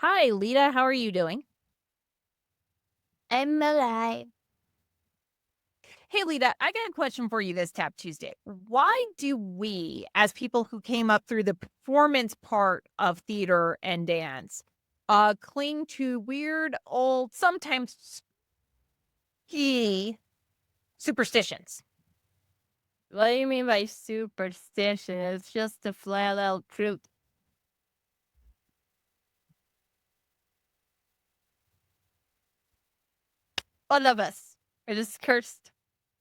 Hi, Leta. How are you doing? I'm alive. Hey, Leta, I got a question for you this Tap Tuesday. Why do we, as people who came up through the performance part of theater and dance, cling to weird old, sometimes key superstitions? What do you mean by superstition? It's just the flat out truth. All of us. It is cursed.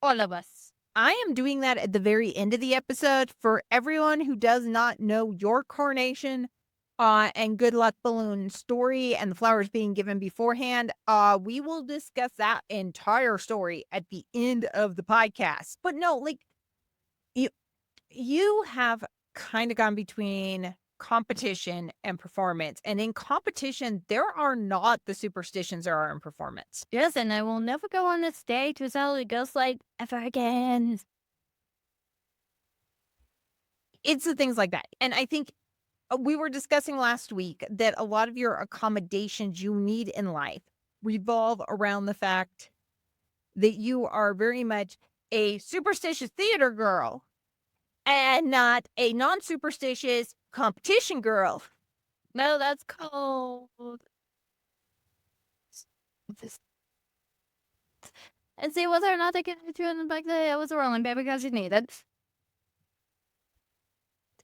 All of us. I am doing that at the very end of the episode for everyone who does not know your carnation and good luck balloon story and the flowers being given beforehand. We will discuss that entire story at the end of the podcast. But no, like you you have kind of gone between competition and performance. And in competition, there are not the superstitions there are in performance. Yes, and I will never go on a stage without a ghost light ever again. It's the things like that. And I think we were discussing last week that a lot of your accommodations you need in life revolve around the fact that you are very much a superstitious theater girl and not a non-superstitious competition girl. No, that's called. This. And see whether or not they can hit you in the back that I was rolling, baby, because you need it.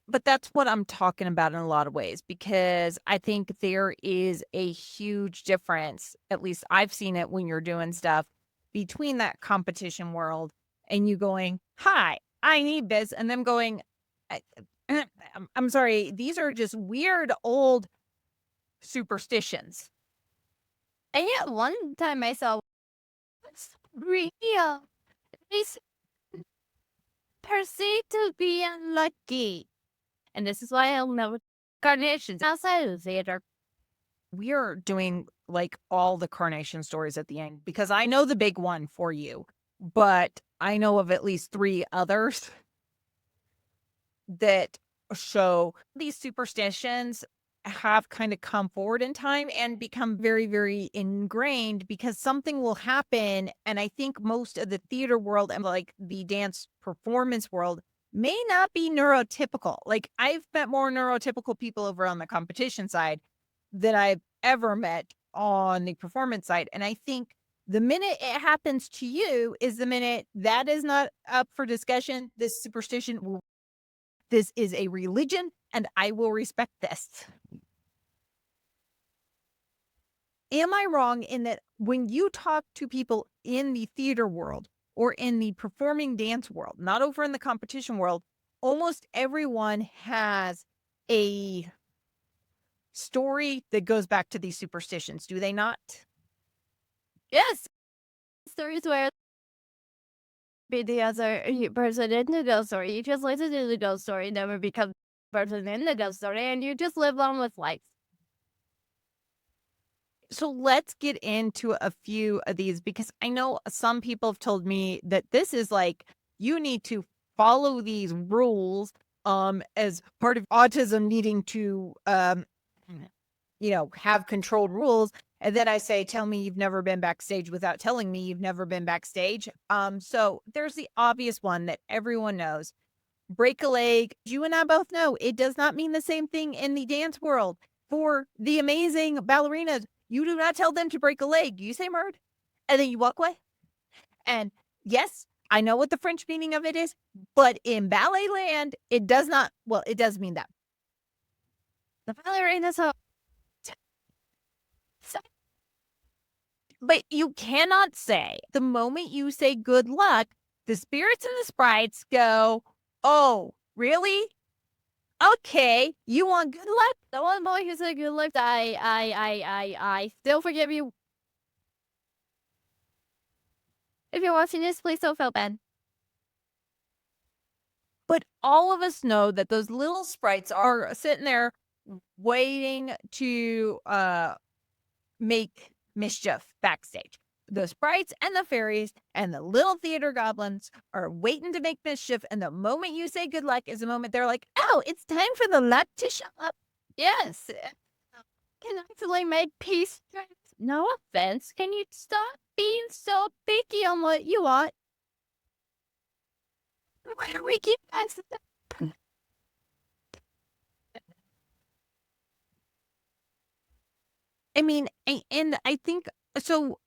But that's what I'm talking about in a lot of ways, because I think there is a huge difference, at least I've seen it when you're doing stuff, between that competition world and you going, "Hi, I need this," and them going, "I I'm sorry, these are just weird old superstitions." And yet, one time I saw was real. It's perceived to be unlucky. And this is why I'll never carnations outside of the theater. We are doing, like, all the carnation stories at the end because I know the big one for you, but I know of at least 3 others that show these superstitions have kind of come forward in time and become very, very ingrained because something will happen. And I think most of the theater world and like the dance performance world may not be neurotypical. Like I've met more neurotypical people over on the competition side than I've ever met on the performance side. And I think the minute it happens to you is the minute that is not up for discussion. This superstition will this is a religion, and I will respect this. Am I wrong in that when you talk to people in the theater world or in the performing dance world, not over in the competition world, almost everyone has a story that goes back to these superstitions, do they not? Yes, stories where be the other person in the ghost story. You just listen to the ghost story, never become person in the ghost story, and you just live on with life. So let's get into a few of these because I know some people have told me that this is like you need to follow these rules as part of autism needing to have controlled rules. And then I say, tell me you've never been backstage without telling me you've never been backstage. So there's the obvious one that everyone knows. Break a leg. You and I both know it does not mean the same thing in the dance world. For the amazing ballerinas, you do not tell them to break a leg. You say murd, and then you walk away. And yes, I know what the French meaning of it is, but in ballet land, it does not, well, it does mean that. The ballerinas are so But you cannot say the moment you say good luck, the spirits and the sprites go, oh, really? Okay, you want good luck? the one boy who said good luck. I still forgive you. If you're watching this, please don't feel bad. But all of us know that those little sprites are sitting there waiting to make mischief backstage. The sprites and the fairies and the little theater goblins are waiting to make mischief. And the moment you say good luck is the moment they're like, oh, it's time for the luck to show up. Yes. can actually make peace. No offense. Can you stop being so picky on what you want? Why do we keep asking that? I mean, and I think so.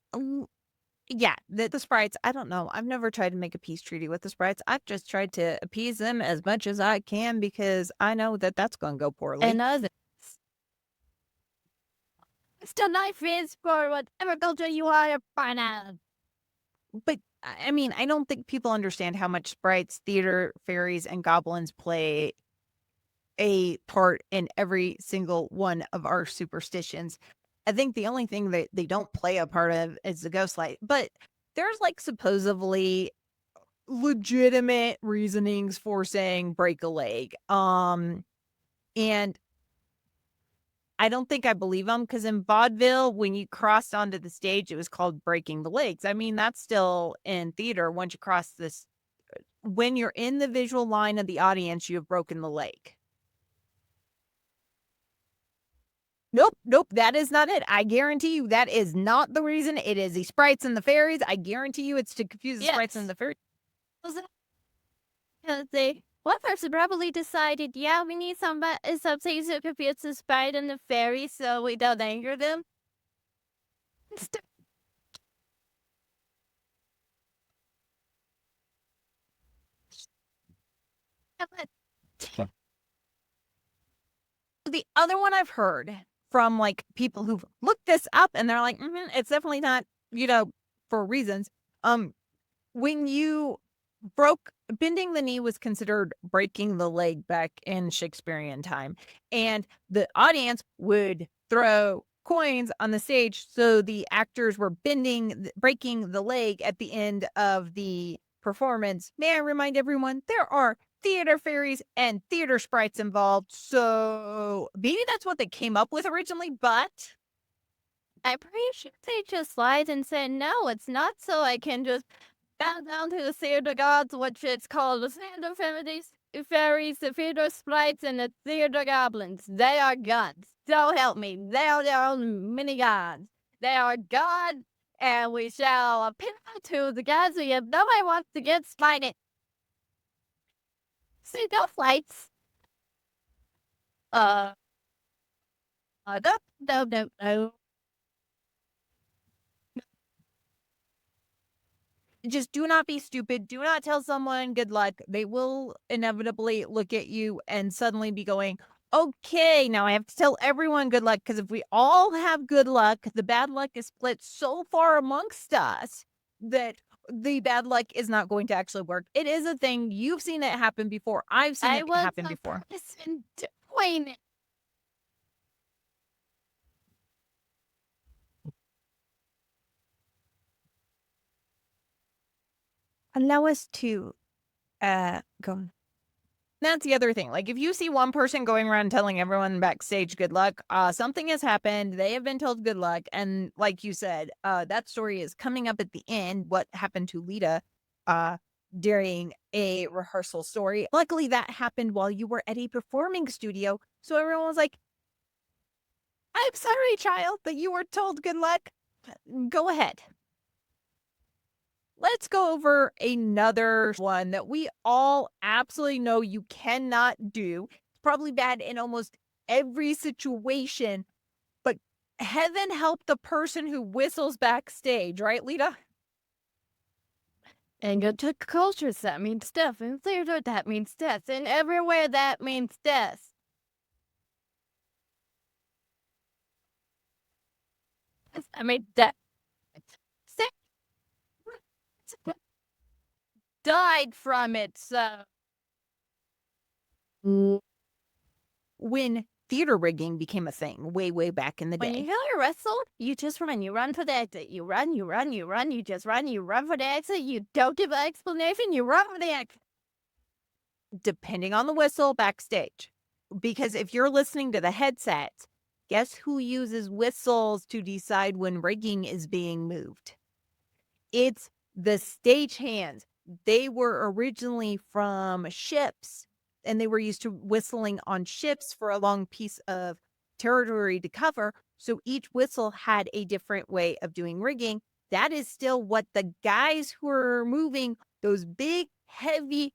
Yeah, the sprites. I don't know. I've never tried to make a peace treaty with the sprites. I've just tried to appease them as much as I can because I know that that's going to go poorly. And others. Still not friends for whatever culture you are by now. But I mean, I don't think people understand how much sprites, theater, fairies, and goblins play a part in every single one of our superstitions. I think the only thing that they don't play a part of is the ghost light. But there's like supposedly legitimate reasonings for saying break a leg. And I don't think I believe them because in vaudeville, when you crossed onto the stage, it was called breaking the legs. I mean, that's still in theater. Once you cross this, when you're in the visual line of the audience, you have broken the leg. Nope, nope, that is not it. I guarantee you that is not the reason. It is the sprites and the fairies. I guarantee you it's to confuse the sprites and the fairies. Because they, one person probably decided, yeah, we need something to confuse the sprite and the fairy so we don't anger them. The other one I've heard from like people who've looked this up and they're like, it's definitely not, for reasons. When you broke bending the knee was considered breaking the leg back in Shakespearean time, and the audience would throw coins on the stage, so the actors were breaking the leg at the end of the performance. May I remind everyone, there are theater fairies and theater sprites involved, so maybe that's what they came up with originally, but I'm pretty sure they just lied and said, no, it's not, so I can just bow down to the theater gods, which is called the theater fairies, the theater sprites, and the theater goblins. They are gods. So help me. They are their own mini gods. They are God, and we shall appeal to the gods. We have nobody wants to get slighted. See, no flights. No. just do not be stupid. Do not tell someone good luck. They will inevitably look at you and suddenly be going, okay, now I have to tell everyone good luck. Because if we all have good luck, the bad luck is split so far amongst us that the bad luck is not going to actually work. It is a thing. You've seen it happen before. I've seen it happen before. Person doing it. Allow us to go. That's the other thing. Like, if you see one person going around telling everyone backstage good luck, something has happened. They have been told good luck. And like you said, that story is coming up at the end. What happened to Leta during a rehearsal story. Luckily, that happened while you were at a performing studio. So everyone was like, I'm sorry, child, that you were told good luck. Go ahead. Let's go over another one that we all absolutely know you cannot do. It's probably bad in almost every situation, but heaven help the person who whistles backstage, right, Lita? And go to cultures, that means death. And theater, that means death. And everywhere, that means death. I mean, death. Died from it, so. When theater rigging became a thing way, way back in the When you day. hear a wrestle, you just run. You run for the exit. You run, you run, you run. You just run. You run for the exit. You don't give an explanation. You run for the exit. Depending on the whistle backstage. Because if you're listening to the headsets, guess who uses whistles to decide when rigging is being moved? It's the stagehands. They were originally from ships and they were used to whistling on ships for a long piece of territory to cover. So each whistle had a different way of doing rigging. That is still what the guys who are moving those big, heavy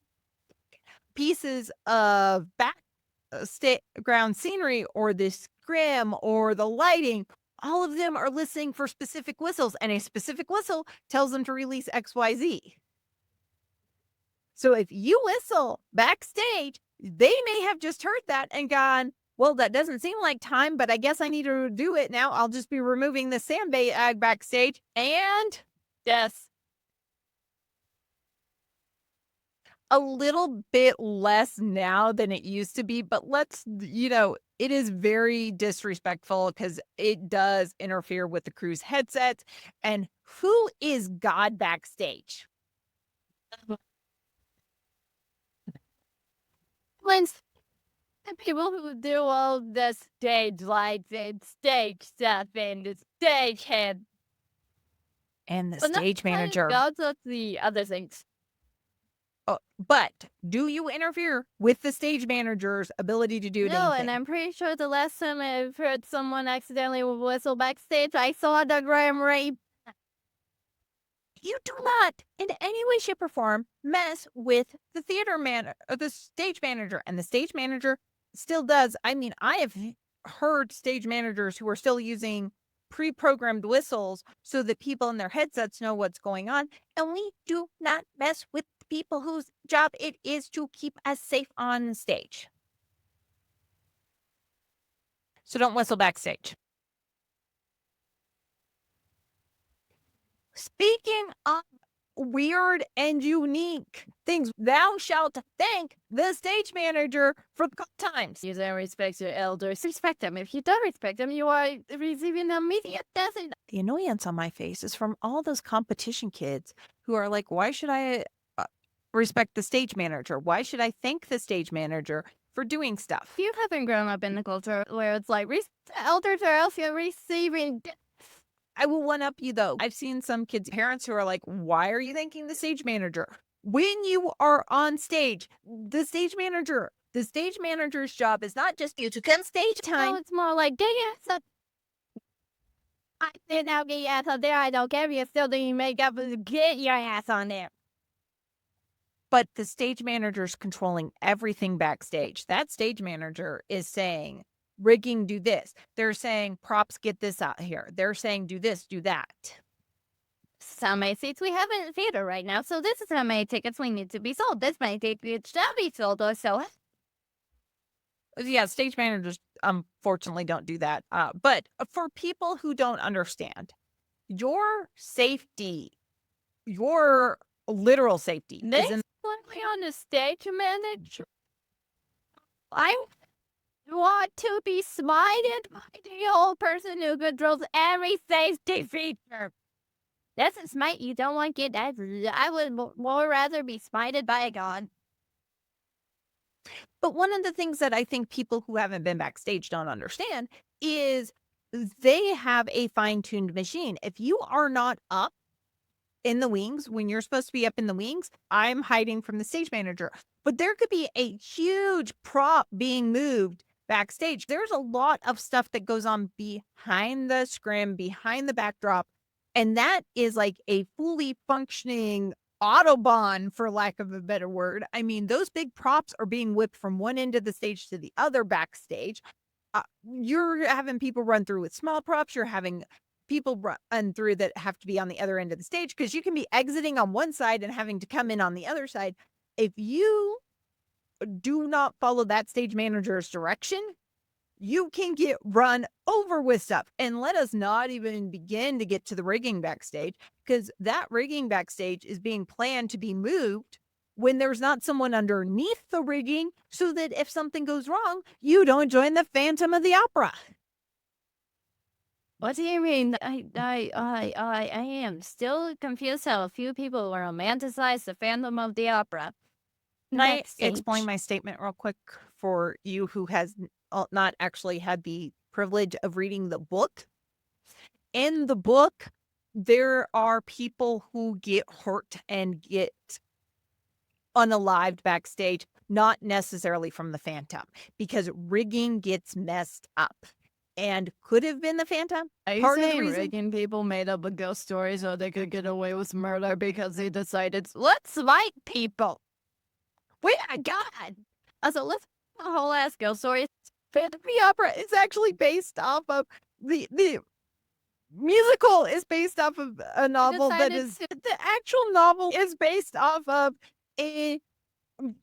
pieces of background scenery or the scrim or the lighting, all of them are listening for specific whistles, and a specific whistle tells them to release XYZ. So if you whistle backstage, they may have just heard that and gone, well, that doesn't seem like time, but I guess I need to do it now. I'll just be removing the sandbag backstage. And yes, a little bit less now than it used to be, but it is very disrespectful because it does interfere with the crew's headsets. And who is God backstage? When the people who do all the stage lights and stage stuff and the stage head, And the but not stage kind manager. goes with the other things. But do you interfere with the stage manager's ability to do No, anything? and I'm pretty sure the last time I've heard someone accidentally whistle backstage, I saw the Graham Ray. You do not, in any way, shape, or form, mess with the the stage manager, and the stage manager still does. I mean, I have heard stage managers who are still using pre-programmed whistles so that people in their headsets know what's going on, and we do not mess with the people whose job it is to keep us safe on stage. So don't whistle backstage. Speaking of weird and unique things, thou shalt thank the stage manager for the good times. You don't respect your elders. Respect them. If you don't respect them, you are receiving immediate death. The annoyance on my face is from all those competition kids who are like, why should I respect the stage manager? Why should I thank the stage manager for doing stuff? You haven't grown up in a culture where it's like, elders are else you're receiving death. I will one up you though. I've seen some kids' parents who are like, why are you thanking the stage manager? When you are on stage, the stage manager's job is not just you to come stage No, time. it's more like, get your ass up. I said now get your ass up there. I don't care if you still doing makeup. Get your ass on there. But the stage manager's controlling everything backstage. That stage manager is saying, rigging, do this. They're saying, props, get this out here. They're saying, do this, do that. Some many seats we have in the theater right now, so this is how many tickets we need to be sold. This many tickets shall be sold, or so. Yeah, stage managers unfortunately don't do that. But for people who don't understand, your safety, your literal safety This is in on the stage manager. I want to be smited by the old person who controls every safety feature. That's a smite you don't want to get. I would more rather be smited by a god. But one of the things that I think people who haven't been backstage don't understand is they have a fine-tuned machine. If you are not up in the wings when you're supposed to be up in the wings, I'm hiding from the stage manager. But there could be a huge prop being moved backstage. There's a lot of stuff that goes on behind the scrim, behind the backdrop, and that is like a fully functioning Autobahn, for lack of a better word. I mean, those big props are being whipped from one end of the stage to the other backstage. You're having people run through with small props. You're having people run through that have to be on the other end of the stage because you can be exiting on one side and having to come in on the other side. If you do not follow that stage manager's direction, you can get run over with stuff. And let us not even begin to get to the rigging backstage, because that rigging backstage is being planned to be moved when there's not someone underneath the rigging, so that if something goes wrong, you don't join the Phantom of the Opera. What do you mean? I am still confused how a few people romanticize the Phantom of the Opera. Can I Backstage. explain my statement real quick for you who has not actually had the privilege of reading the book? In the book, there are people who get hurt and get unalived backstage, not necessarily from the Phantom, because rigging gets messed up. and could have been the Phantom. Are you Part of the saying reason Reagan people made up a ghost story so they could get away with murder because they decided, let's fight people? We are God. Also, let's a whole ass ghost story. Phantom of the Opera is actually based off of the musical is based off of a novel that decided is the actual novel is based off of a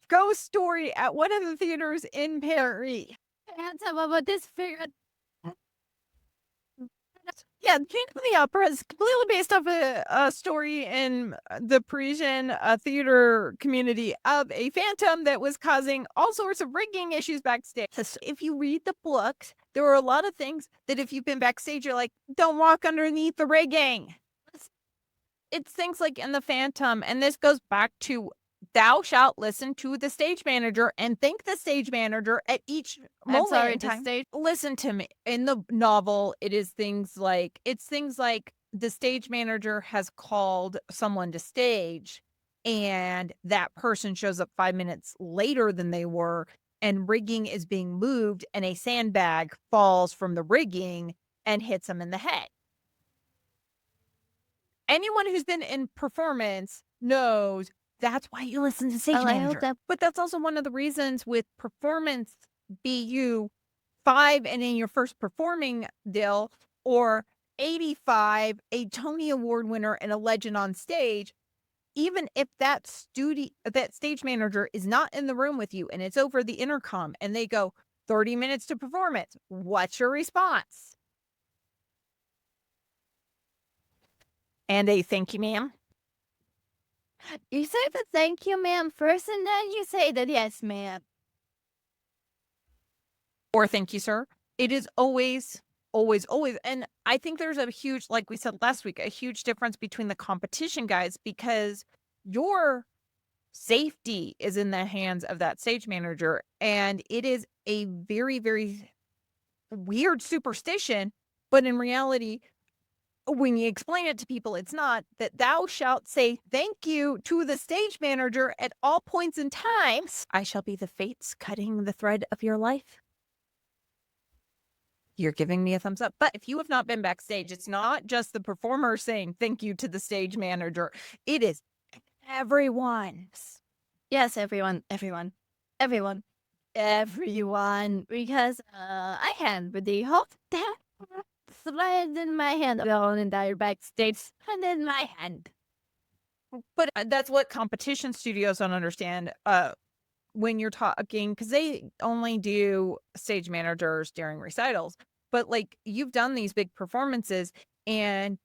ghost story at one of the theaters in Paris. And some of this figure. Yeah, Phantom of the Opera is completely based off a story in the Parisian theater community of a phantom that was causing all sorts of rigging issues backstage. So if you read the books, there are a lot of things that if you've been backstage, you're like, don't walk underneath the rigging. It's things like in the Phantom, and this goes back to thou shalt listen to the stage manager and thank the stage manager at each moment in time. Listen to me. In the novel, it's things like the stage manager has called someone to stage, and that person shows up 5 minutes later than they were, and rigging is being moved, and a sandbag falls from the rigging and hits them in the head. Anyone who's been in performance knows that's why you listen to stage manager. But that's also one of the reasons with performance BU 5 and in your first performing deal, or 85, a Tony Award winner and a legend on stage, even if that stage manager is not in the room with you and it's over the intercom and they go 30 minutes to performance, what's your response? And a thank you, ma'am. You say the thank you, ma'am, first, and then you say that yes, ma'am. Or thank you, sir. It is always, always, always. And I think there's a huge, like we said last week, a huge difference between the competition guys because your safety is in the hands of that stage manager. And it is a very, very weird superstition. But in reality, when you explain it to people, it's not that thou shalt say thank you to the stage manager at all points in times. I shall be the fates cutting the thread of your life. You're giving me a thumbs up. But if you have not been backstage, it's not just the performer saying thank you to the stage manager. It is everyone. Yes, everyone. Because I had with the whole thread in my hand, the whole entire backstage, and in my hand. But that's what competition studios don't understand. When you're talking, because they only do stage managers during recitals, but like you've done these big performances and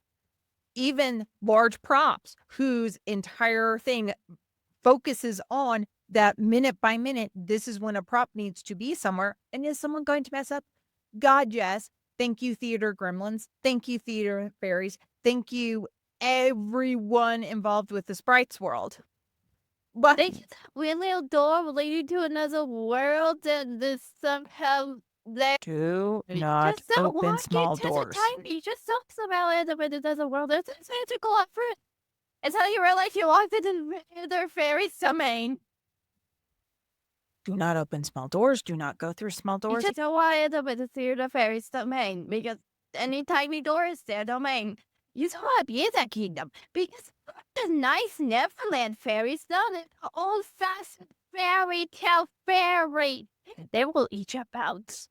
even large props whose entire thing focuses on that minute by minute. This is when a prop needs to be somewhere. And is someone going to mess up? God, yes. Thank you, theater gremlins. Thank you, theater fairies. Thank you, everyone involved with the Sprites world. But they just really a door leading to another world, and this somehow they do not just don't open walk small into doors. the time. You just don't somehow end up in another world. It's magical effort. It's how you realize you walked into their fairy's domain. Do not open small doors. Do not go through small doors. You just don't want to end up in the theater fairy's domain because any tiny door is their domain. You don't want to be in that kingdom because the nice Neverland fairies, not an old-fashioned fairy tale fairy. They will eat your bones.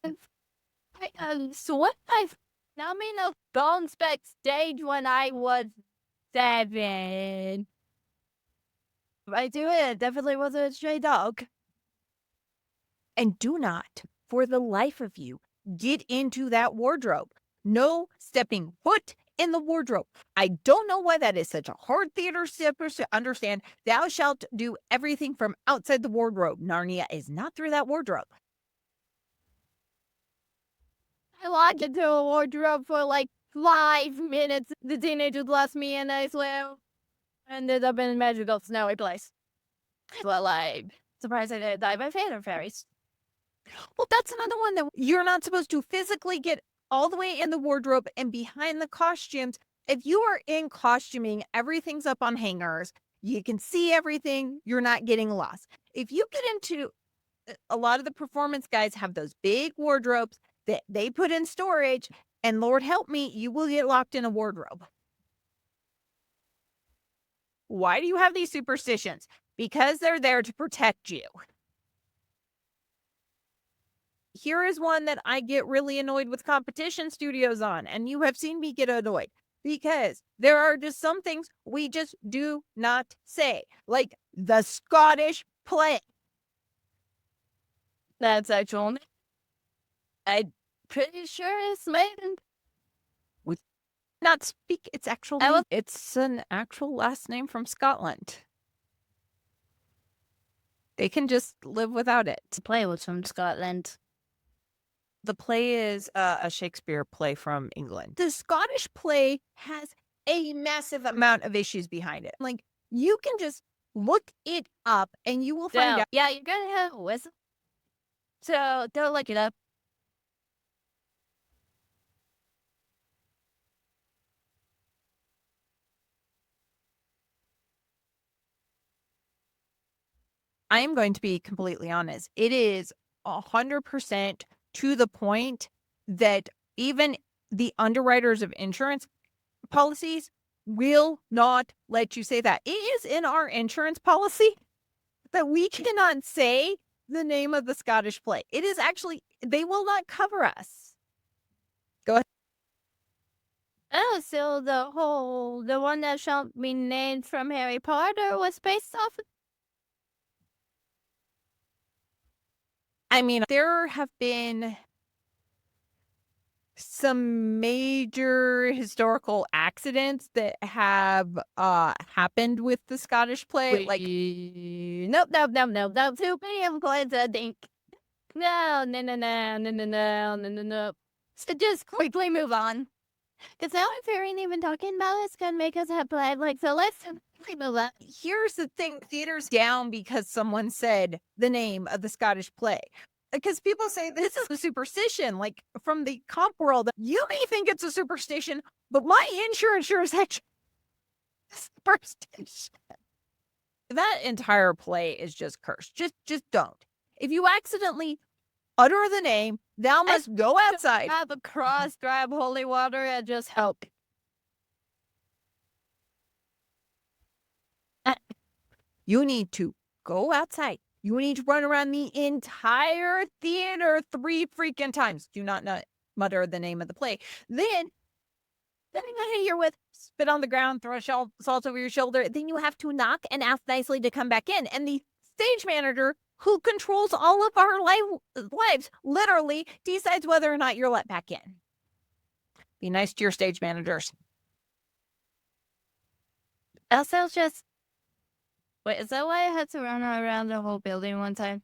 I swear I've nominal bones backstage when I was 7. I do it. Definitely wasn't a stray dog. And do not, for the life of you, get into that wardrobe. No stepping foot in the wardrobe. I don't know why that is such a hard theater stepper to understand. Thou shalt do everything from outside the wardrobe. Narnia is not through that wardrobe. I walked into a wardrobe for like 5 minutes. The teenager lost me and I swam. Ended up in a magical snowy place. Well, I'm surprised I didn't die by phantom fairies. Well, that's another one that you're not supposed to physically get all the way in the wardrobe and behind the costumes. If you are in costuming, everything's up on hangers. You can see everything. You're not getting lost. If you get into a lot of the performance guys have those big wardrobes that they put in storage, and Lord help me, you will get locked in a wardrobe. Why do you have these superstitions? Because they're there to protect you. Here is one that I get really annoyed with competition studios on, and you have seen me get annoyed because there are just some things we just do not say, like the Scottish play. That's actual. I'm pretty sure it's made in. We not speak. I was It's an actual last name from Scotland. They can just live without it. to play with from Scotland. The play is a Shakespeare play from England. The Scottish play has a massive amount of issues behind it. Like, you can just look it up and you will find So, out. yeah, you're gonna have a whistle. So don't look it up. I am going to be completely honest. It is 100% to the point that even the underwriters of insurance policies will not let you say that. It is in our insurance policy that we cannot say the name of the Scottish play. It is actually, they will not cover us. Go ahead. Oh, so the one that shall be named from Harry Potter was based off of. I mean, there have been some major historical accidents that have happened with the Scottish play. Like, Nope, nope, nope, nope, nope. Too many influence, I think. No, no, no, no, no, no, no, no, no, no. So just quickly move on. Because now if we ain't even talking about it, it's gonna make us have blood. Like, so let's quickly move on. here's the thing, theater's down because someone said the name of the Scottish play. Because people say this is a superstition, like from the comp world. You may think it's a superstition, but my insurance sure is actually a superstition. That entire play is just cursed. Just don't. If you accidentally utter the name, thou must go outside. Grab a cross, grab holy water, and just help. You need to go outside. You need to run around the entire theater 3 freaking times. Do not mutter the name of the play. Then you're with spit on the ground, throw salt over your shoulder. Then you have to knock and ask nicely to come back in. And the stage manager, who controls all of our lives, literally decides whether or not you're let back in. Be nice to your stage managers. Also, just wait. Is that why I had to run around the whole building one time?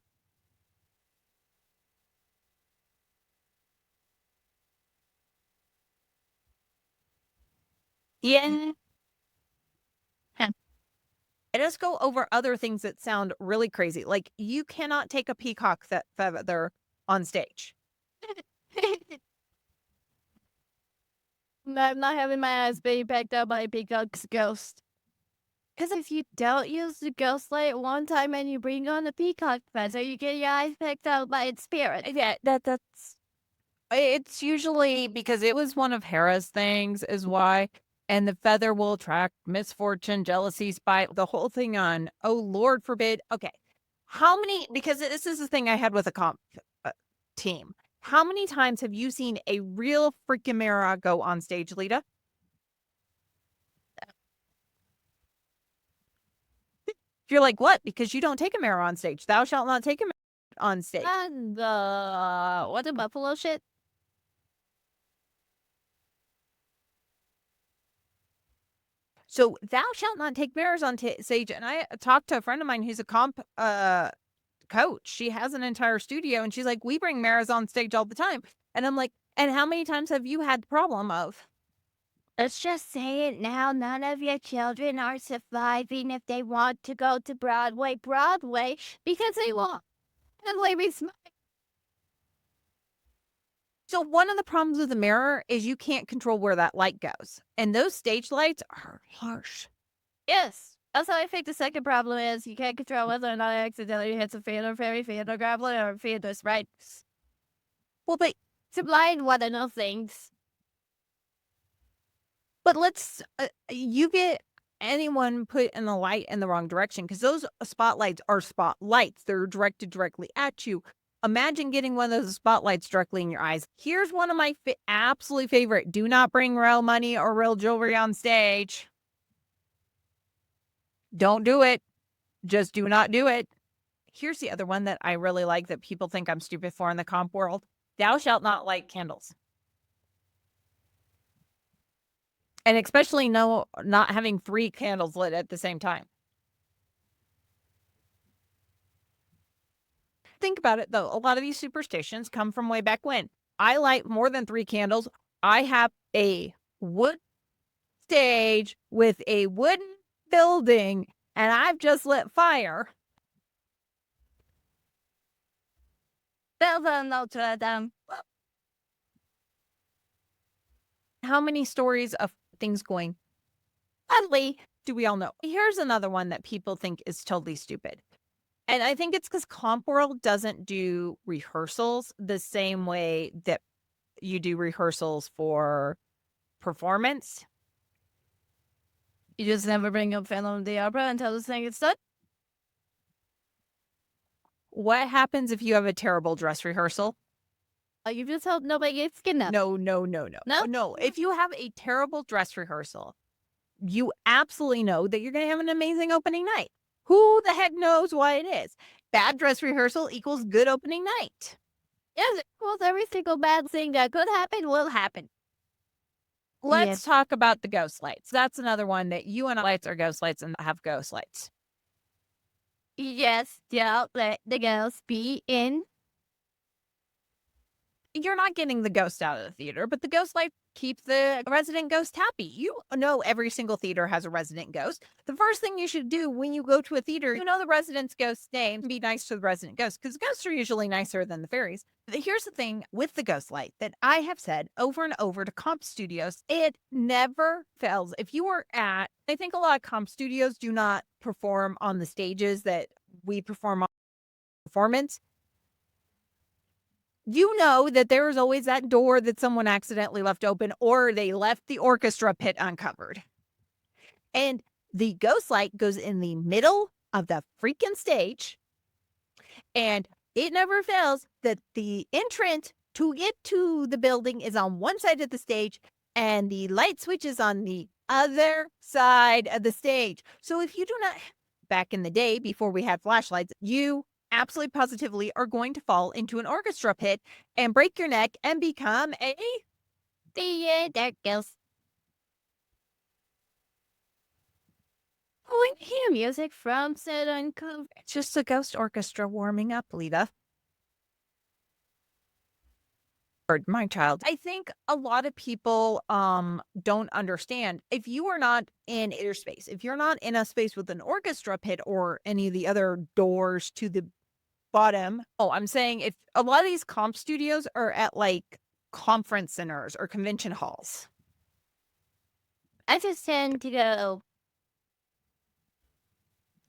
Yeah. Let us go over other things that sound really crazy. Like, you cannot take a peacock feather on stage. I'm not having my eyes being picked up by a peacock's ghost. Because if you don't use the ghost light one time and you bring on the peacock feather, you get your eyes picked out by its spirit. Yeah, that's it's usually because it was one of Hera's things is why. And the feather will attract misfortune, jealousy, spite, the whole thing on, oh, Lord forbid. Okay. How many, because this is the thing I had with a comp team. How many times have you seen a real freaking Mara go on stage, Leta? You're like, what? Because you don't take a Mara on stage. Thou shalt not take a Mara on stage. And what the buffalo shit? So thou shalt not take mares on stage. And I talked to a friend of mine who's a comp coach. She has an entire studio, and she's like, we bring mares on stage all the time. And I'm like, and how many times have you had the problem of? Let's just say it now. None of your children are surviving if they want to go to Broadway, because they want. And ladies, So one of the problems with the mirror is you can't control where that light goes. And those stage lights are harsh. yes. Also, I think the second problem is you can't control whether or not it accidentally hits a theater ferry, theater grappler, or theater spikes. Well, but To blind one of those things. But let's you get anyone put in the light in the wrong direction because those spotlights are spotlights. They're directed directly at you. Imagine getting one of those spotlights directly in your eyes. Here's one of my absolute favorite. Do not bring real money or real jewelry on stage. Don't do it. Just do not do it. Here's the other one that I really like that people think I'm stupid for in the comp world. Thou shalt not light candles. And especially not having 3 candles lit at the same time. Think about it though. A lot of these superstitions come from way back when. I light more than 3 candles. I have a wood stage with a wooden building and I've just lit fire. Bells on Notre Dame. How many stories of things going badly do we all know? Here's another one that people think is totally stupid. And I think it's because Comp World doesn't do rehearsals the same way that you do rehearsals for performance. You just never bring up Phantom of the Opera until the thing is done. What happens if you have a terrible dress rehearsal? You just hope nobody gets kidnapped. No. No? If you have a terrible dress rehearsal, you absolutely know that you're going to have an amazing opening night. Who the heck knows why it is? Bad dress rehearsal equals good opening night. Yes, well, every single bad thing that could happen will happen. Let's talk about the ghost lights. That's another one that you and lights are ghost lights and have ghost lights. Yes, don't let the ghost be in. You're not getting the ghost out of the theater, but the ghost light keeps the resident ghost happy. You know every single theater has a resident ghost. The first thing you should do when you go to a theater, you know the resident's ghost's name, be nice to the resident ghost because ghosts are usually nicer than the fairies. Here's the thing with the ghost light that I have said over and over to comp studios, it never fails. If you are at, I think a lot of comp studios do not perform on the stages that we perform on performance. You know that there is always that door that someone accidentally left open or they left the orchestra pit uncovered. And the ghost light goes in the middle of the freaking stage. And it never fails that the entrance to get to the building is on one side of the stage and the light switch is on the other side of the stage. So if you do not, back in the day before we had flashlights, you absolutely positively are going to fall into an orchestra pit and break your neck and become a theater ghost. Oh, I hear music from set uncovered. It's just a ghost orchestra warming up, Leta. My child. I think a lot of people don't understand. If you are not in inner space, if you're not in a space with an orchestra pit or any of the other doors to the bottom. Oh, I'm saying if a lot of these comp studios are at like conference centers or convention halls. I just tend to go.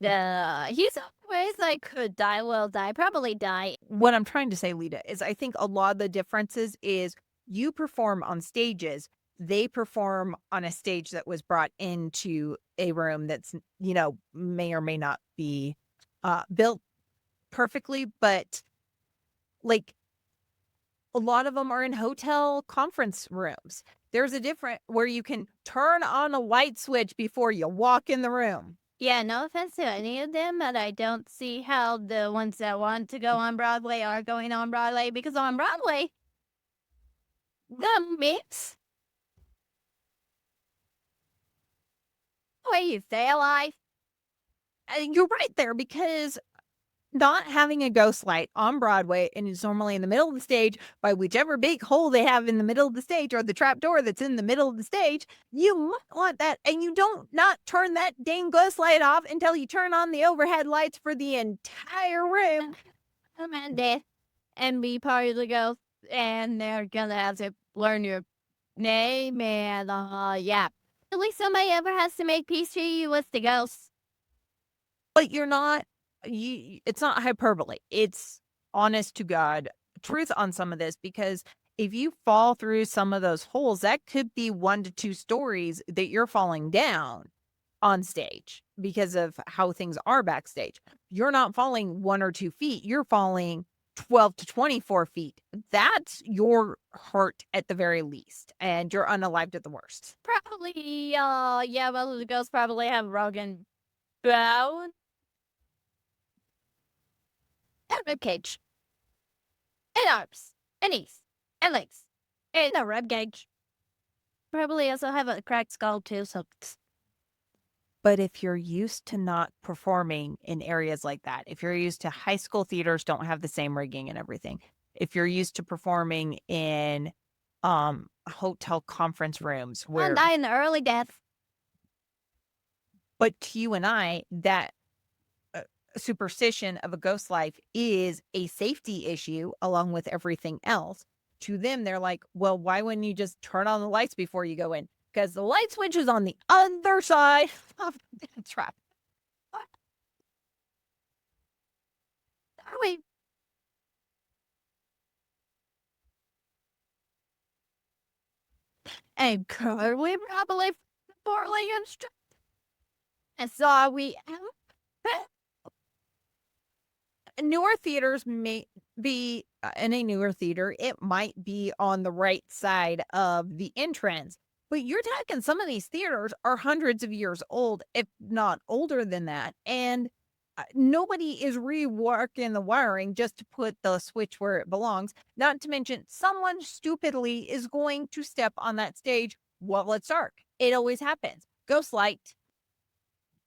He's always like could die, will die, probably die. What I'm trying to say, Leta, is I think a lot of the differences is you perform on stages. They perform on a stage that was brought into a room that's, may or may not be built perfectly, but like a lot of them are in hotel conference rooms. There's a different where you can turn on a light switch before you walk in the room. Yeah, no offense to any of them, but I don't see how the ones that want to go on Broadway are going on Broadway because on Broadway, the mix, the way you stay alive. You're right there because not having a ghost light on Broadway and it's normally in the middle of the stage by whichever big hole they have in the middle of the stage or the trap door that's in the middle of the stage, you might want that. And you don't not turn that dang ghost light off until you turn on the overhead lights for the entire room. Come on, death and be part of the ghost, and they're gonna have to learn your name and yeah. At least somebody ever has to make peace treaty you with the ghosts. But you're not it's not hyperbole. It's honest to God truth on some of this because if you fall through some of those holes, that could be 1 to 2 stories that you're falling down on stage because of how things are backstage. You're not falling 1 or 2 feet, you're falling 12 to 24 feet. That's your hurt at the very least, and you're unalived at the worst. Probably, yeah, well, the ghosts probably have broken bone and rib cage and arms and knees and legs and a rib cage. Probably also have a cracked skull too, so But if you're used to not performing in areas like that, if you're used to high school theaters don't have the same rigging and everything, if you're used to performing in, hotel conference rooms I'll where die an early death. but to you and I, that, uh, superstition of a ghost life is a safety issue along with everything else. To them, they're like, "Well, why wouldn't you just turn on the lights before you go in? Because the light switch is on the other side of the trap." What are we? And could we probably poorly instructed? And so we Newer theaters may be in a newer theater, it might be on the right side of the entrance. But you're talking some of these theaters are hundreds of years old, if not older than that. And nobody is reworking the wiring just to put the switch where it belongs. Not to mention, someone stupidly is going to step on that stage while it's dark. It always happens. Ghost light.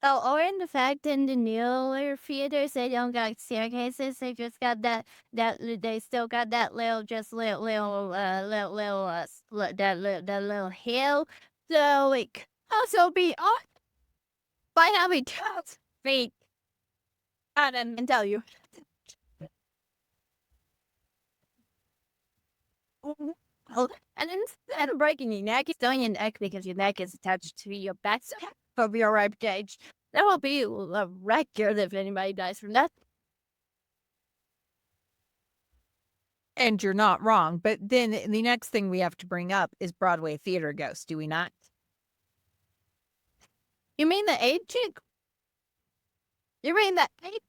Oh, or in the fact in the newer theaters, they don't got staircases. They just got they still got that little just that little hill. So it could also be on by having 12 feet. I didn't tell you. Oh, and instead of breaking your neck, it's on your neck because your neck is attached to your back of your rib cage. There will be a record if anybody dies from that. And you're not wrong. But then the next thing we have to bring up is Broadway theater ghosts, do we not? You mean the aid chick? You mean the aid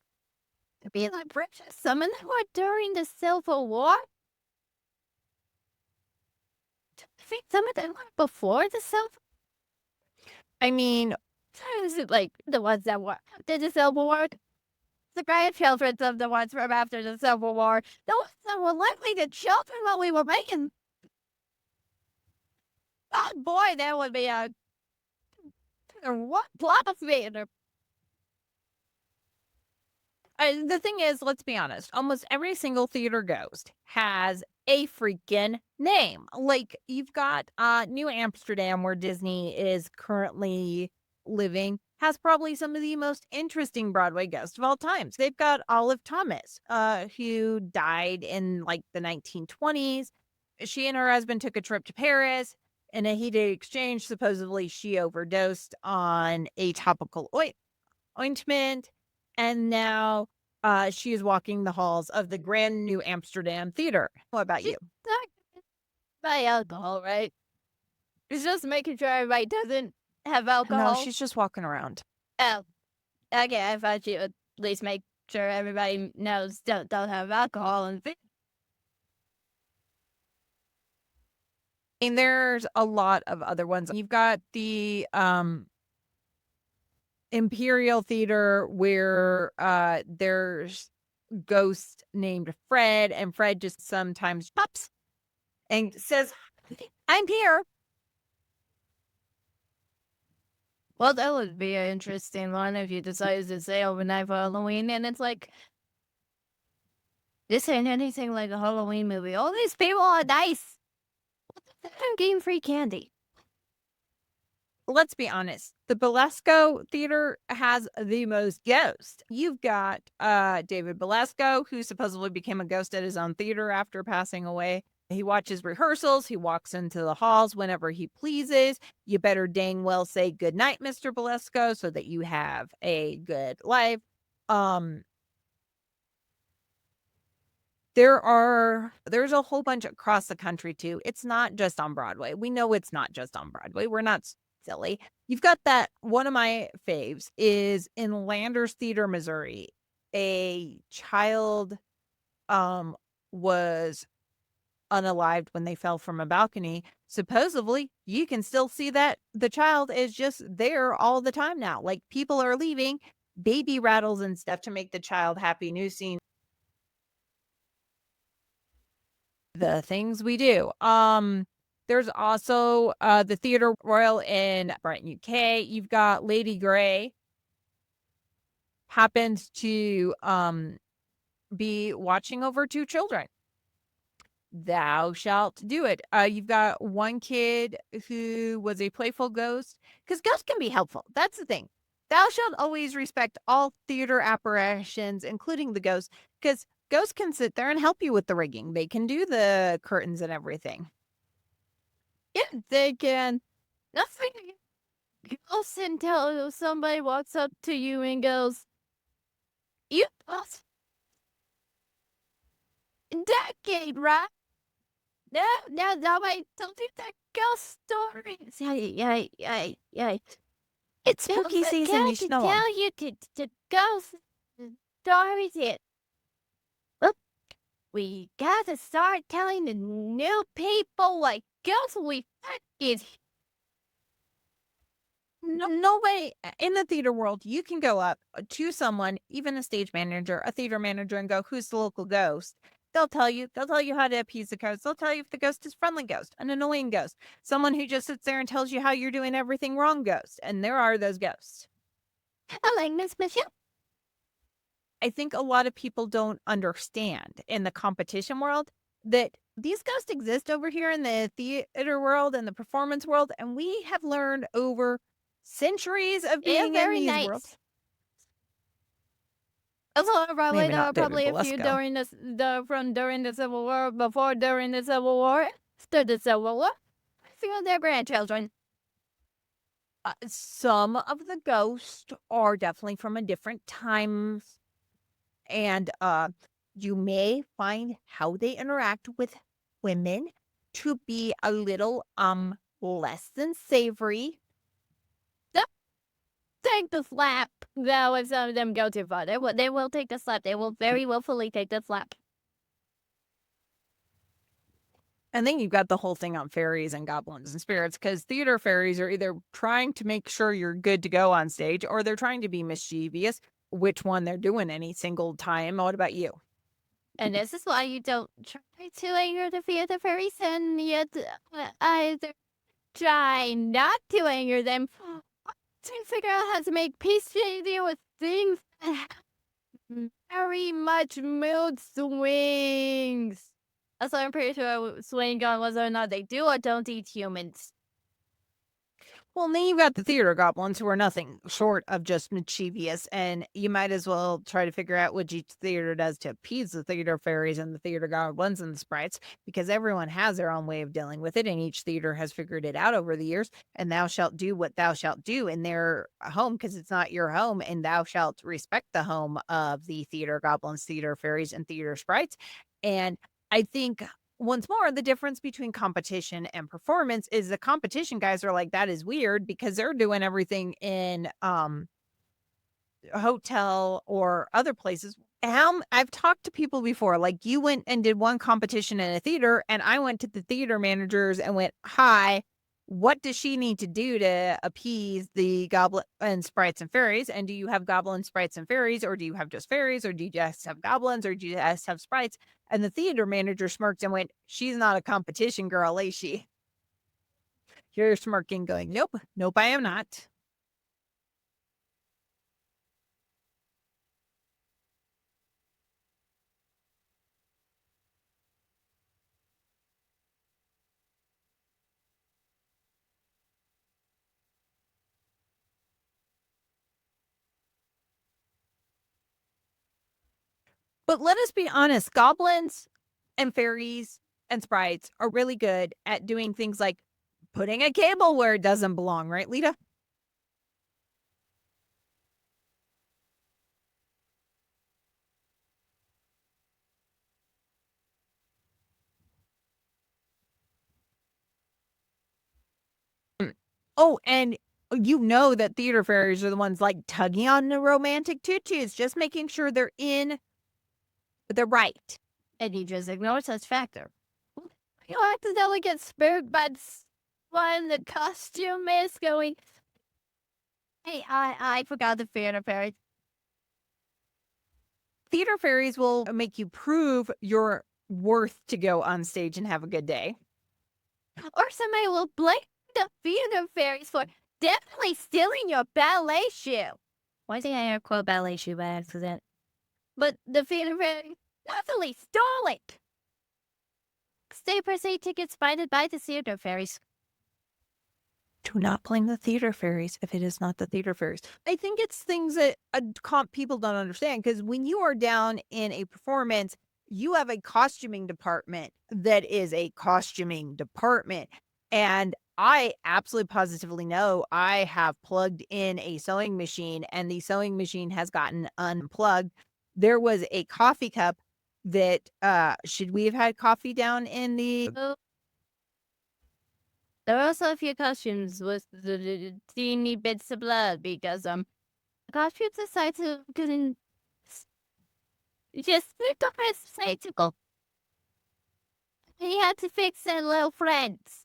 to be like British summoned were during the Civil War? I think some of them were before the Civil. I mean, Is it like the ones that were after the Civil War? The grandchildren of the ones from after the Civil War. The ones that were likely the children while we were making. Oh boy, that would be a what plot of theater. the thing is, let's be honest, almost every single theater ghost has a freaking name. Like, you've got New Amsterdam, where Disney is currently living, has probably some of the most interesting Broadway ghosts of all times. They've got Olive Thomas, who died in like the 1920s. She and her husband took a trip to Paris. In a heated exchange, supposedly she overdosed on a topical ointment, and now she is walking the halls of the Grand New Amsterdam Theater. What about She's you? not by alcohol, right? It's just making sure everybody doesn't have No, alcohol. she's just walking around. Oh, okay. I thought you would at least make sure everybody knows don't have alcohol and And there's a lot of other ones. You've got the Imperial Theater, where there's ghost named Fred, and Fred just sometimes pops and says, "I'm here." well, that would be an interesting one if you decided to stay overnight for Halloween, and it's like this ain't anything like a Halloween movie. All these people are nice. I'm getting free candy. Let's be honest, the Belasco Theater has the most ghosts. You've got David Belasco, who supposedly became a ghost at his own theater after passing away. He watches rehearsals. He walks into the halls whenever he pleases. You better dang well say good night, Mr. Belasco, so that you have a good life. Um, There's a whole bunch across the country too. It's not just on Broadway. We know it's not just on Broadway. We're not silly. You've got that one of my faves is in Landers Theater, Missouri. A child um was unalived when they fell from a balcony. Supposedly, you can still see that the child is just there all the time now. Like people are leaving baby rattles and stuff to make the child happy. New scene. The things we do. There's also the Theatre Royal in Brighton, UK. You've got Lady Grey happens to be watching over two children. Thou shalt do it. You've got one kid who was a playful ghost, because ghosts can be helpful. That's the thing. Thou shalt always respect all theater apparitions, including the ghost, because ghosts can sit there and help you with the rigging. They can do the curtains and everything. Yeah, they can. Nothing else until somebody walks up to you and goes, "You lost a decade, right?" No, no, nobody told you that ghost stories. Yeah. It's No, spooky I season. You should can't know them. tell you to ghost stories yet. Well, we gotta start telling the new people like ghosts we think is Nobody in the theater world, you can go up to someone, even a stage manager, a theater manager, and go, "Who's the local ghost?" They'll tell you. They'll tell you how to appease the ghost. They'll tell you if the ghost is friendly ghost, an annoying ghost, someone who just sits there and tells you how you're doing everything wrong ghost. And there are those ghosts. I like Miss Michelle. I think a lot of people don't understand in the competition world that these ghosts exist over here in the theater world and the performance world, and we have learned over centuries of Yeah, being in very these nice. worlds. Also, probably Maybe there not were David probably a few Belusco. during during the Civil War, before, during the Civil War, after the Civil War. I feel their grandchildren. Some of the ghosts are definitely from a different time, and you may find how they interact with women to be a little less than savory. Take the slap. That if some of them go too far. They will take the slap. They will very willfully take the slap. And then you've got the whole thing on fairies and goblins and spirits, because theater fairies are either trying to make sure you're good to go on stage or they're trying to be mischievous. Which one they're doing any single time. What about you? And this is why you don't try to anger the fear the fairies, and yet either try not to anger them to figure out how to make peace deal with things that have very much mood swings. Also, I'm pretty sure I would swing on whether or not they do or don't eat humans. Well, then you've got the theater goblins who are nothing short of just mischievous, and you might as well try to figure out what each theater does to appease the theater fairies and the theater goblins and the sprites, because everyone has their own way of dealing with it, and each theater has figured it out over the years. And thou shalt do what thou shalt do in their home, because it's not your home, and thou shalt respect the home of the theater goblins, theater fairies, and theater sprites. And I think once more, the difference between competition and performance is the competition guys are like, that is weird, because they're doing everything in a hotel or other places. I've talked to people before, like you went and did one competition in a theater, and I went to the theater managers and went, "Hi, what does she need to do to appease the goblin and sprites and fairies? And do you have goblin sprites and fairies, or do you have just fairies, or do you just have goblins, or do you just have sprites?" And the theater manager smirked and went, "She's not a competition girl, is she?" You're smirking, going, "Nope, nope, I am not." But let us be honest, goblins and fairies and sprites are really good at doing things like putting a cable where it doesn't belong, right, Leta? Oh, and you know that theater fairies are the ones, like, tugging on the romantic tutus, just making sure they're in the right. And you just ignore such factor. You accidentally get spared by one the costume is going, hey, I forgot the theater fairy. Theater fairies will make you prove your worth to go on stage and have a good day. Or somebody will blame the theater fairies for definitely stealing your ballet shoe. Why did I air quote ballet shoe by accident? But the theater fairy definitely stole it. Stay per se tickets provided by the theater fairies. Do not blame the theater fairies if it is not the theater fairies. I think it's things that people don't understand because when you are down in a performance, you have a costuming department that is a costuming department. And I absolutely positively know I have plugged in a sewing machine and the sewing machine has gotten unplugged. There was a coffee cup that should we have had coffee down in the Oh, there were also a few costumes with the teeny bits of blood because costumes decided to couldn't just look up as psychical. He had to fix their little friends.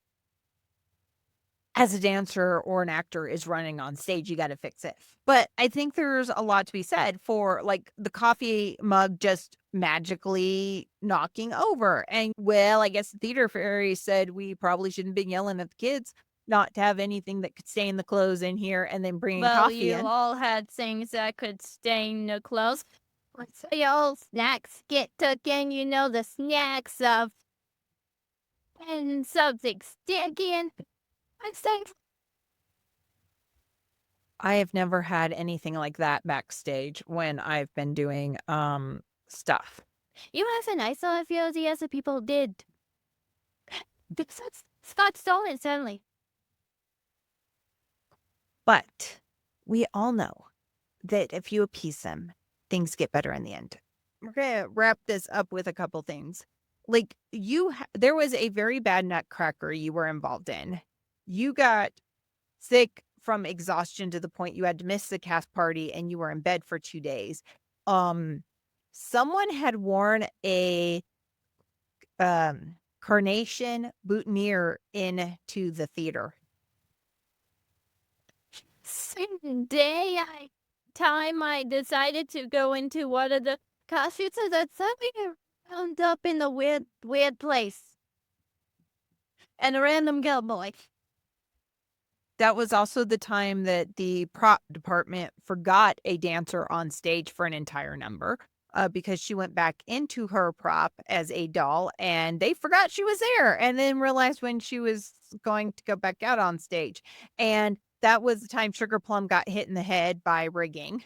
as a dancer or an actor is running on stage, you gotta fix it. But I think there's a lot to be said for, like, the coffee mug just magically knocking over, and, well, I guess the theater fairy said we probably shouldn't be yelling at the kids not to have anything that could stain the clothes in here and then bringing Well, coffee you in. all had things that could stain the clothes. So your snacks get taken, you know, the snacks of and something sticking. I say, I have never had anything like that backstage when I've been doing, stuff. you haven't. I saw a few of the other people did. Because Scott stolen suddenly. But we all know that if you appease them, things get better in the end. We're gonna wrap this up with a couple things. Like there was a very bad nutcracker you were involved in. You got sick from exhaustion to the point you had to miss the cast party and you were in bed for 2 days. Um, Someone had worn a carnation boutonniere into the theater. Same day I decided to go into one of the costumes and then suddenly wound up in a weird place. And a random cowboy. That was also the time that the prop department forgot a dancer on stage for an entire number, because she went back into her prop as a doll, and they forgot she was there, and then realized when she was going to go back out on stage, and that was the time Sugar Plum got hit in the head by rigging.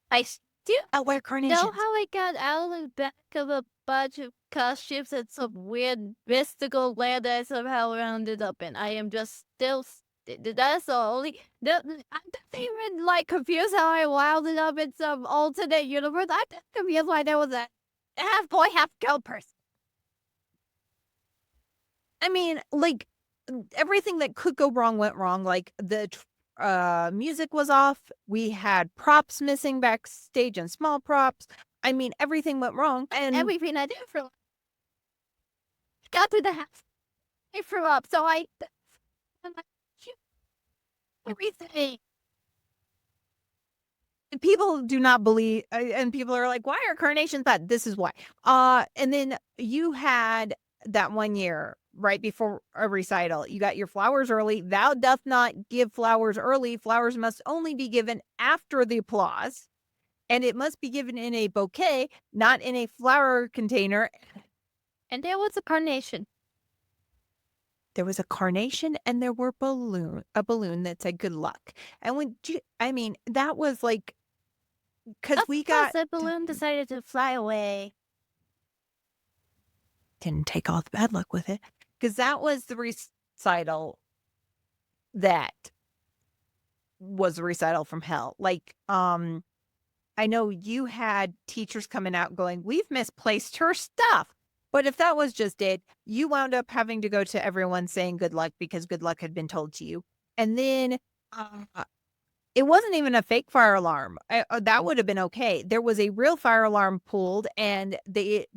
I still I wear know carnations. how I got out of the back of a bunch of costumes and some weird mystical land I somehow rounded up in. I am just still. That's the only. I'm just even like confused how I wound up in some alternate universe. I'm just confused why there was a half boy, half girl person. I mean, like, everything that could go wrong went wrong, like, music was off, we had props missing backstage and small props. I mean, everything went wrong, and Everything I did for got to the house. I threw up, so I'm like, "Shoot, everything." people do not believe and people are like, "Why are carnations bad?" This is why. And then you had that 1 year right before a recital, you got your flowers early. Thou doth not give flowers early, flowers must only be given after the applause. And it must be given in a bouquet, not in a flower container. And there was a carnation. There was a carnation and there were a balloon that said good luck. And I mean, that was like, because Of we course, got the balloon decided to fly away. didn't take all the bad luck with it. Because that was the recital that was a recital from hell. Like, I know you had teachers coming out going, we've misplaced her stuff. But if that was just it, you wound up having to go to everyone saying good luck because good luck had been told to you. And then it wasn't even a fake fire alarm. That would have been okay. There was a real fire alarm pulled, and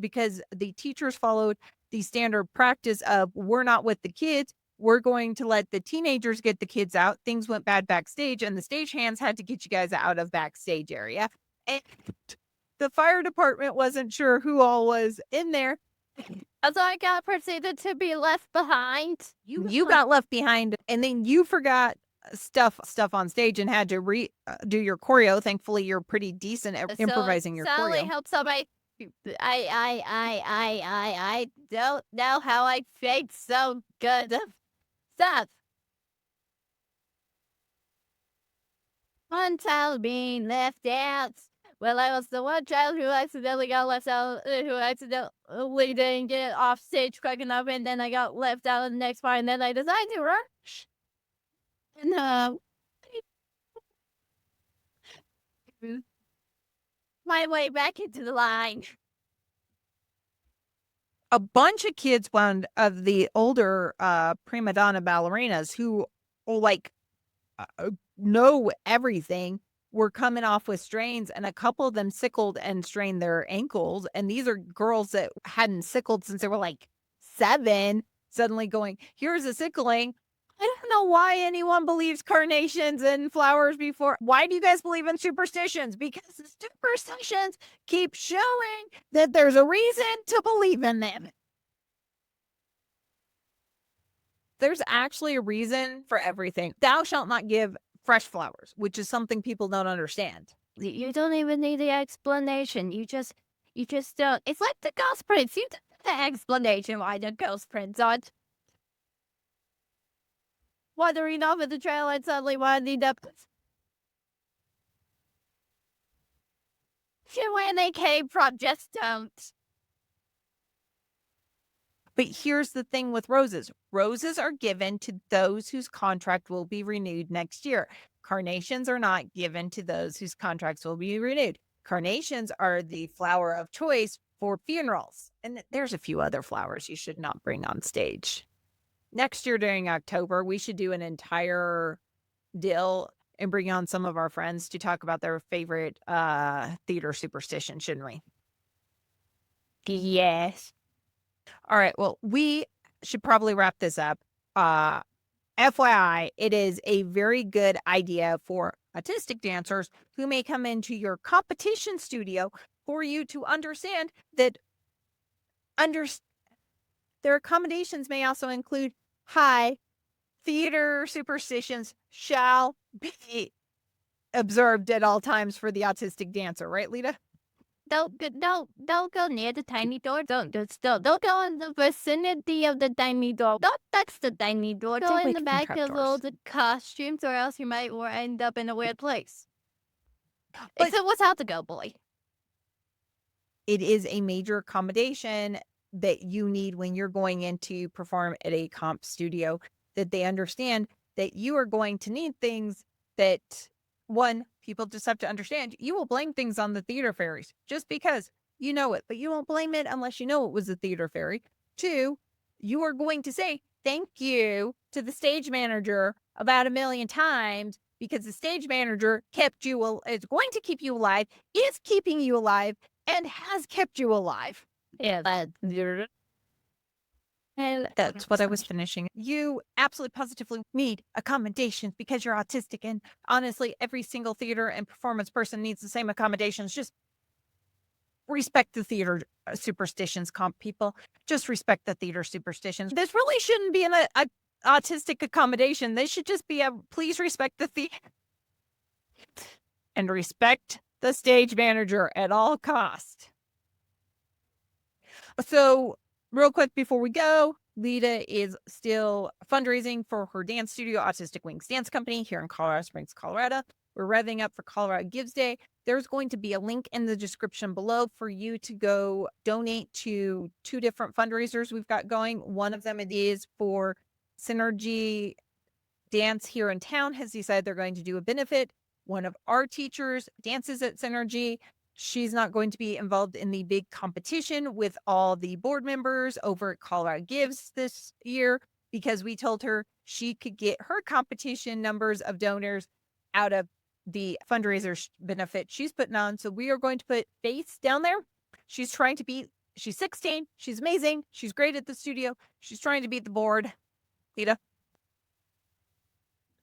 because the teachers followed the standard practice of we're not with the kids, we're going to let the teenagers get the kids out. Things went bad backstage, and the stagehands had to get you guys out of backstage area. And the fire department wasn't sure who all was in there. So I got proceeded to be left behind. You got left behind, and then you forgot stuff on stage and had to do your choreo. Thankfully, you're pretty decent at improvising your Sally choreo. helps somebody. I don't know how I fake so good stuff. One child being left out. Well, I was the one child who accidentally got left out, who accidentally didn't get off stage quick enough, and then I got left out of the next part, and then I decided to rush. And, my way back into the line. A bunch of kids of the older prima donna ballerinas who like know everything were coming off with strains, and a couple of them sickled and strained their ankles. And these are girls that hadn't sickled since they were like 7, suddenly going, here's a sickling. I don't know why anyone believes carnations and flowers before. Why do you guys believe in superstitions? Because the superstitions keep showing that there's a reason to believe in them. There's actually a reason for everything. Thou shalt not give fresh flowers, which is something people don't understand. You don't even need the explanation. You just don't. It's like the ghost prints. You don't need the explanation why the ghost prints aren't wandering off of the trail and suddenly winding up where they came from. Just don't. But here's the thing with roses. Roses are given to those whose contract will be renewed next year. Carnations are not given to those whose contracts will be renewed. Carnations are the flower of choice for funerals. And there's a few other flowers you should not bring on stage. Next year during October, we should do an entire deal and bring on some of our friends to talk about their favorite theater superstition, shouldn't we? Yes. All right. Well, we should probably wrap this up. FYI, it is a very good idea for autistic dancers who may come into your competition studio for you to understand that their accommodations may also include theater superstitions shall be observed at all times for the autistic dancer, right, Leta? Don't go near the tiny door. Don't go in the vicinity of the tiny door. Don't touch the tiny door. Go in the back of all the costumes, or else you might end up in a weird place. Except what's out to go, boy. It is a major accommodation that you need when you're going in to perform at a comp studio, that they understand that you are going to need things that, one, people just have to understand. You will blame things on the theater fairies just because you know it, but you won't blame it unless you know it was a theater fairy. 2, you are going to say thank you to the stage manager about 1 million times because the stage manager is going to keep you alive, is keeping you alive, and has kept you alive. Yeah, and that's what I was finishing. You absolutely positively need accommodations because you're autistic. And honestly, every single theater and performance person needs the same accommodations. Just respect the theater superstitions, comp people. Just respect the theater superstitions. This really shouldn't be an autistic accommodation. This should just be please respect the theater and respect the stage manager at all costs. So real quick before we go, Leta is still fundraising for her dance studio, Autistic Wings Dance Company, here in Colorado Springs, Colorado. We're revving up for Colorado Gives Day. There's going to be a link in the description below for you to go donate to 2 different fundraisers we've got going. One of them is for Synergy Dance here in town has decided they're going to do a benefit. One of our teachers dances at Synergy, She's not going to be involved in the big competition with all the board members over at Colorado Gives this year because we told her she could get her competition numbers of donors out of the fundraiser benefit she's putting on. So we are going to put Faith down there. She's trying to beat, she's 16. She's amazing. She's great at the studio. She's trying to beat the board. Leta.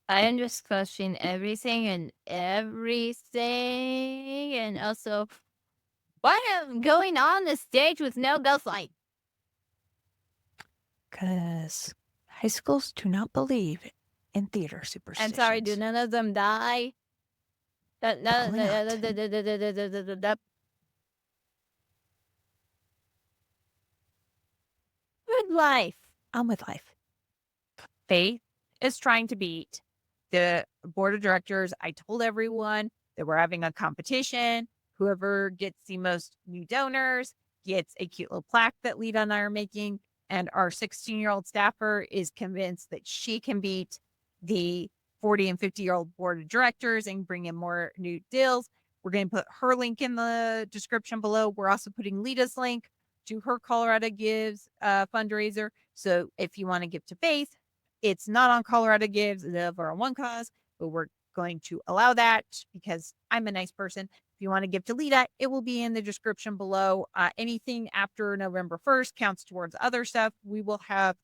I am just questioning everything and everything, and also what am going on the stage with no ghost light? Because high schools do not believe in theater superstitions. I'm sorry, do none of them die? Probably not. Good life. On with life. Faith is trying to beat the board of directors. I told everyone that we're having a competition. Whoever gets the most new donors gets a cute little plaque that Leta and I are making. And our 16-year-old staffer is convinced that she can beat the 40 and 50-year-old board of directors and bring in more new deals. We're going to put her link in the description below. We're also putting Leta's link to her Colorado Gives fundraiser. So if you want to give to Faith, it's not on Colorado Gives, it's over on One Cause, but we're going to allow that because I'm a nice person. If you want to give to Leta, it will be in the description below. Anything after November 1st counts towards other stuff. We will have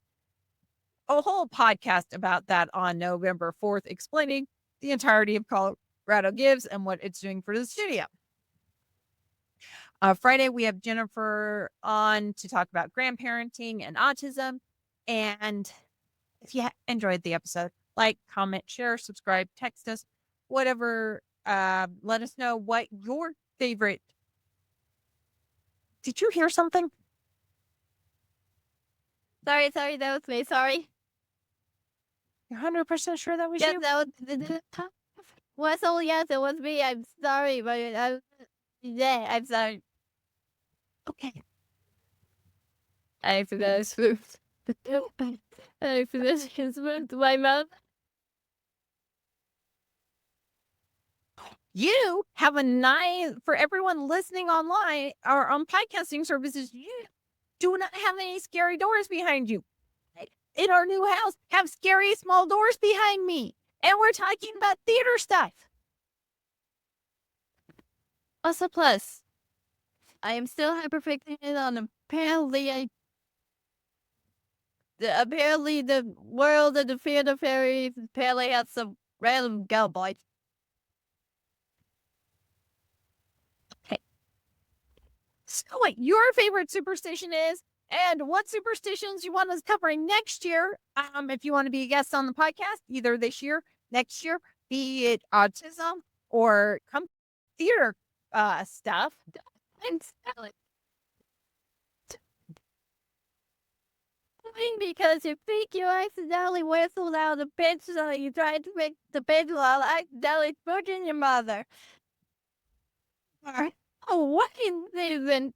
a whole podcast about that on November 4th, explaining the entirety of Colorado Gives and what it's doing for the studio. Friday, we have Jennifer on to talk about grandparenting and autism. And if you enjoyed the episode, like, comment, share, subscribe, text us, whatever. Let us know what your favorite. Did you hear something? Sorry, that was me. Sorry. You're 100% sure that was Yes, you? that was yes, it was me. I'm sorry, but yeah, I'm sorry. Okay. I forgot to smooth. I forgot to smooth my mouth. You have a nice, for everyone listening online or on podcasting services, you do not have any scary doors behind you. In our new house, have scary small doors behind me. And we're talking about theater stuff. Also, plus, I am still hyperfixated on apparently the world of the theater fairies apparently has some random cowboys. So what your favorite superstition is and what superstitions you want us covering next year. If you want to be a guest on the podcast, either this year, next year, be it autism or come theater stuff. And because you think you accidentally whistled out a pitch so you tried to make the pitch while accidentally pushing your mother. Oh, what even?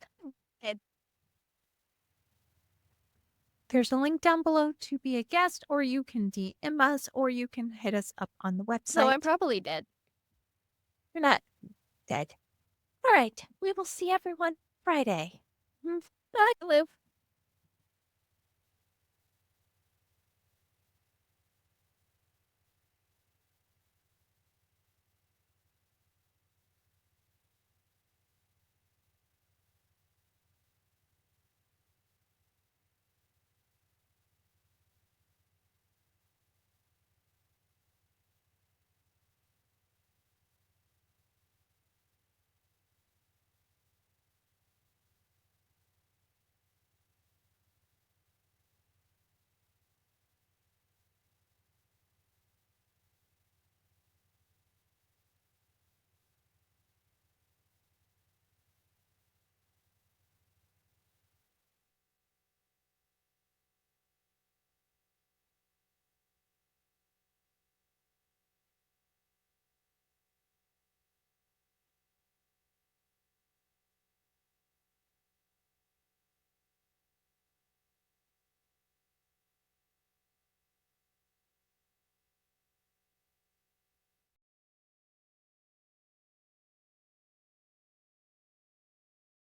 There's a link down below to be a guest, or you can DM us, or you can hit us up on the website. So I'm probably dead. You're not dead. All right. We will see everyone Friday. I live.